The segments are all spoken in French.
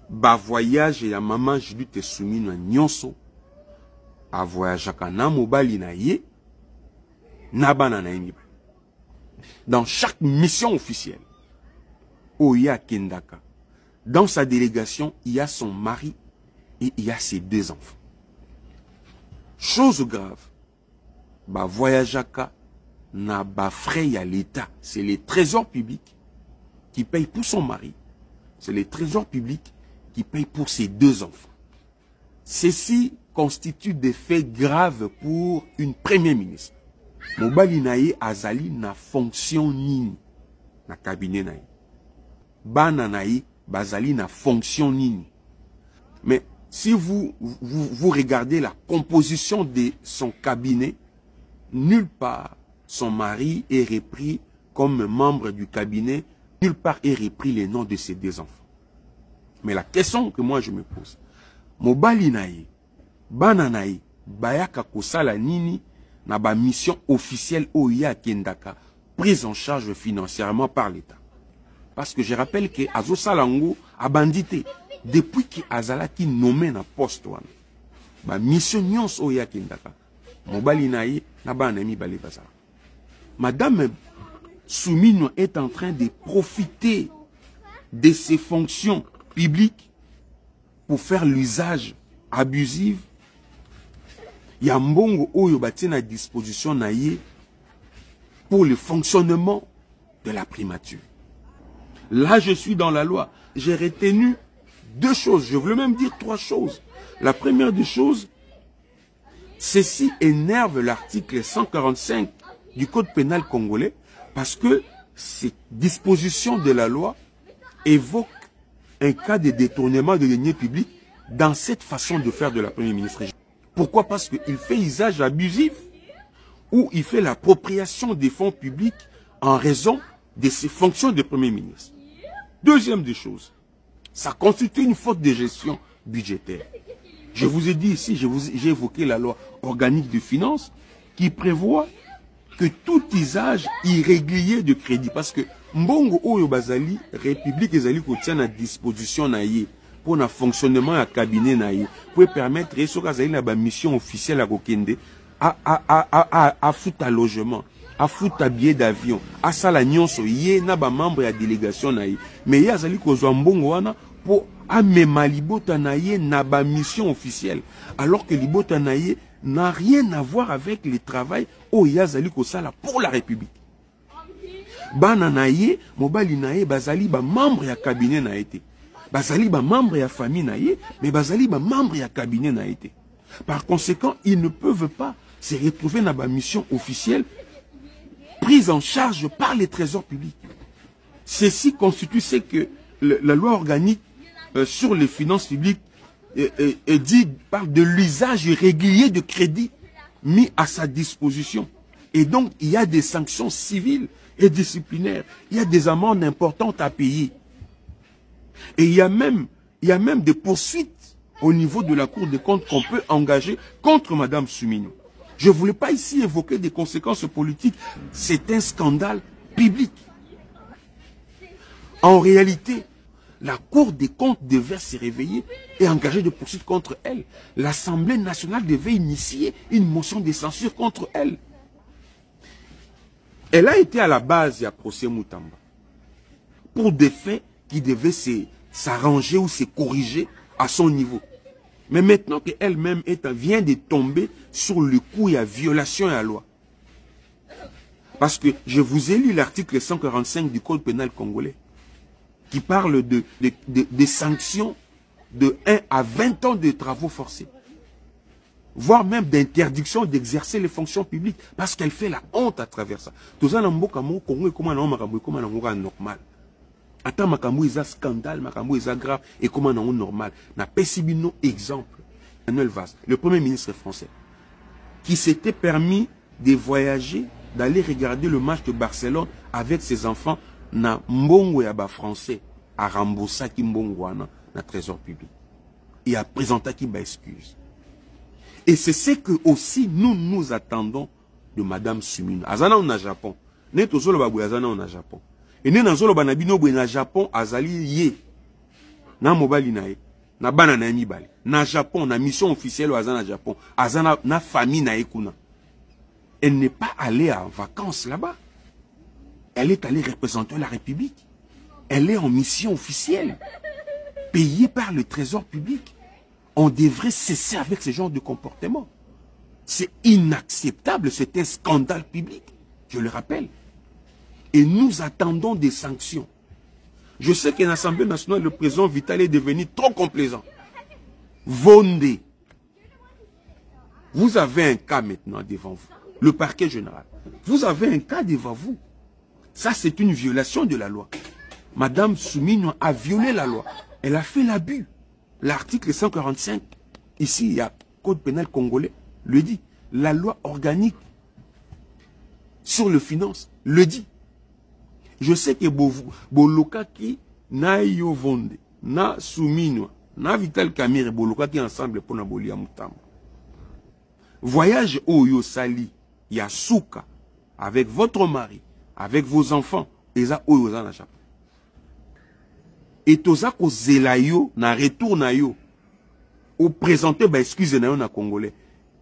ba voyage ya maman Judith Soumino nyonso a voyage na mobali na ye na bana na ye. Dans chaque mission officielle, Oya Kendaka, dans sa délégation, il y a son mari et il y a ses 2 enfants. Chose grave, ba voyageaka na ba frais à l'État. C'est les trésors publics qui payent pour son mari. C'est les trésors publics qui payent pour ses 2 enfants. Ceci constitue des faits graves pour une première ministre. Mobali naye azali na fonction nini na cabinet naye. Bana naye bazali na fonction nini. Mais si vous regardez la composition de son cabinet, nulle part son mari est repris comme membre du cabinet, nulle part est repris les noms de ses 2 enfants. Mais la question que moi je me pose, mobali naye, bana naye, bayaka kosala nini na ba mission officielle Oya Kendaka, prise en charge financièrement par l'État. Parce que je rappelle que Azo Salango a bandité depuis que Azala qui nommé na poste wana. Ba mission nyons Oya Kendaka. Mobali naye na ba nami bale bazara. Madame Soumino est en train de profiter de ses fonctions publiques pour faire l'usage abusif. Yambongo oyo bati na disposition naye pour le fonctionnement de la primature. Là, je suis dans la loi. J'ai retenu 2 choses. Je voulais même dire 3 choses. La première des choses, ceci énerve l'article 145 du Code pénal congolais parce que ces dispositions de la loi évoquent un cas de détournement de deniers publics dans cette façon de faire de la Première ministre. Pourquoi? Parce qu'il fait usage abusif ou il fait l'appropriation des fonds publics en raison de ses fonctions de Premier ministre. Deuxième des choses, ça constitue une faute de gestion budgétaire. Je vous ai dit ici, j'ai évoqué la loi organique de finances qui prévoit que tout usage irrégulier de crédit, parce que Mbongo Oyo Bazali, République Ezali tient à disposition naïe pour le fonctionnement à cabinet naïe, pour permettre à mission officielle à Kokende à foutre à logement, à foutre à billet d'avion, à salagnon so yé na ba membre à délégation naïe, mais y a Zali Kozo Mbongo wana pour amema libota naïe na ba mission officielle, alors que libota naïe n'a rien à voir avec le travail au Yazali Kosala pour la République. Bana naïe, mobali naïe, bazali ba membre ya cabinet na été. Bazali ba membre ya famille naïe, mais bazali ba membre ya cabinet na été. Par conséquent, ils ne peuvent pas se retrouver dans la mission officielle prise en charge par les trésors publics. Ceci constitue ce que la loi organique sur les finances publiques parle de l'usage régulier de crédit mis à sa disposition. Et donc, il y a des sanctions civiles et disciplinaires. Il y a des amendes importantes à payer. Et il y a même des poursuites au niveau de la Cour des comptes qu'on peut engager contre Madame Soumino. Je ne voulais pas ici évoquer des conséquences politiques. C'est un scandale public. En réalité, la Cour des comptes devait se réveiller et engager des poursuites contre elle. L'Assemblée nationale devait initier une motion de censure contre elle. Elle a été à la base du procès Moutamba pour des faits qui devaient s'arranger ou se corriger à son niveau. Mais maintenant qu'elle-même vient de tomber sur le coup, il y a violation à la loi. Parce que je vous ai lu l'article 145 du Code pénal congolais qui parle de sanctions de 1 à 20 ans de travaux forcés. Voire même d'interdiction d'exercer les fonctions publiques. Parce qu'elle fait la honte à travers ça. Tout ça, normal. Attends, makambo est un scandale, makambo est grave, et comment on normal. Na pesibino exemple. Manuel Valls, le premier ministre français, qui s'était permis de voyager, d'aller regarder le match de Barcelone avec ses enfants, na mbongo ya ba français, a remboursé ki mbongo wana, na trésor public. Et a présenté qui ba excuse. Et c'est ce que aussi nous attendons de Madame Soumino. Azana on a Japon. Ne tozolo babou azana on a Japon. Et ne nanzolo banabino bou na Japon azali yé. na mobali na ye na bana na mibali na Japon na mission officielle na Japon azana na famille na ekuna. Elle n'est pas allée en vacances là-bas. Elle est allée représenter la République. Elle est en mission officielle, payée par le trésor public. On devrait cesser avec ce genre de comportement. C'est inacceptable, c'est un scandale public, je le rappelle. Et nous attendons des sanctions. Je sais qu'en Assemblée nationale, le président Vital est devenu trop complaisant. Vondé. Vous avez un cas maintenant devant vous. Le parquet général. Vous avez un cas devant vous. Ça, c'est une violation de la loi. Madame Soumino a violé la loi. Elle a fait l'abus. L'article 145, ici, il y a Code pénal congolais, le dit. La loi organique sur le finance le dit. Je sais que Boloka qui na yo vonde, na Soumino, na Vital Kamerhe, Boloka qui ensemble pour Nabolia Mutambo. Voyage Oyo Sali, Yasuka, avec votre mari, avec vos enfants, Eza Oyo Zana Japon. Et toza ko zelayo na retour na yo ou présenter ba excuse na yo na congolais.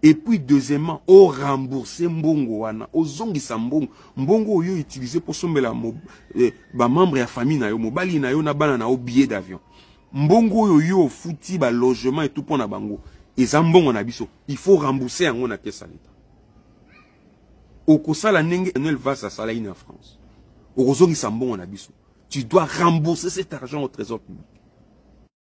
Et puis deuxièmement, au rembourser mbongo wana, au zongisa mbongo, mbongo yo utilisé pour sombela ba membre ya famille na yo, mobali na yo na bana na o billet d'avion. Mbongo yo futi ba logement et tout pour na bango. Eza mbongo na biso, il faut rembourser yango na caisse l'État. Okosala nenge Noël va sa sala en France. Au zongisa mbongo na biso. Tu dois rembourser cet argent au trésor public.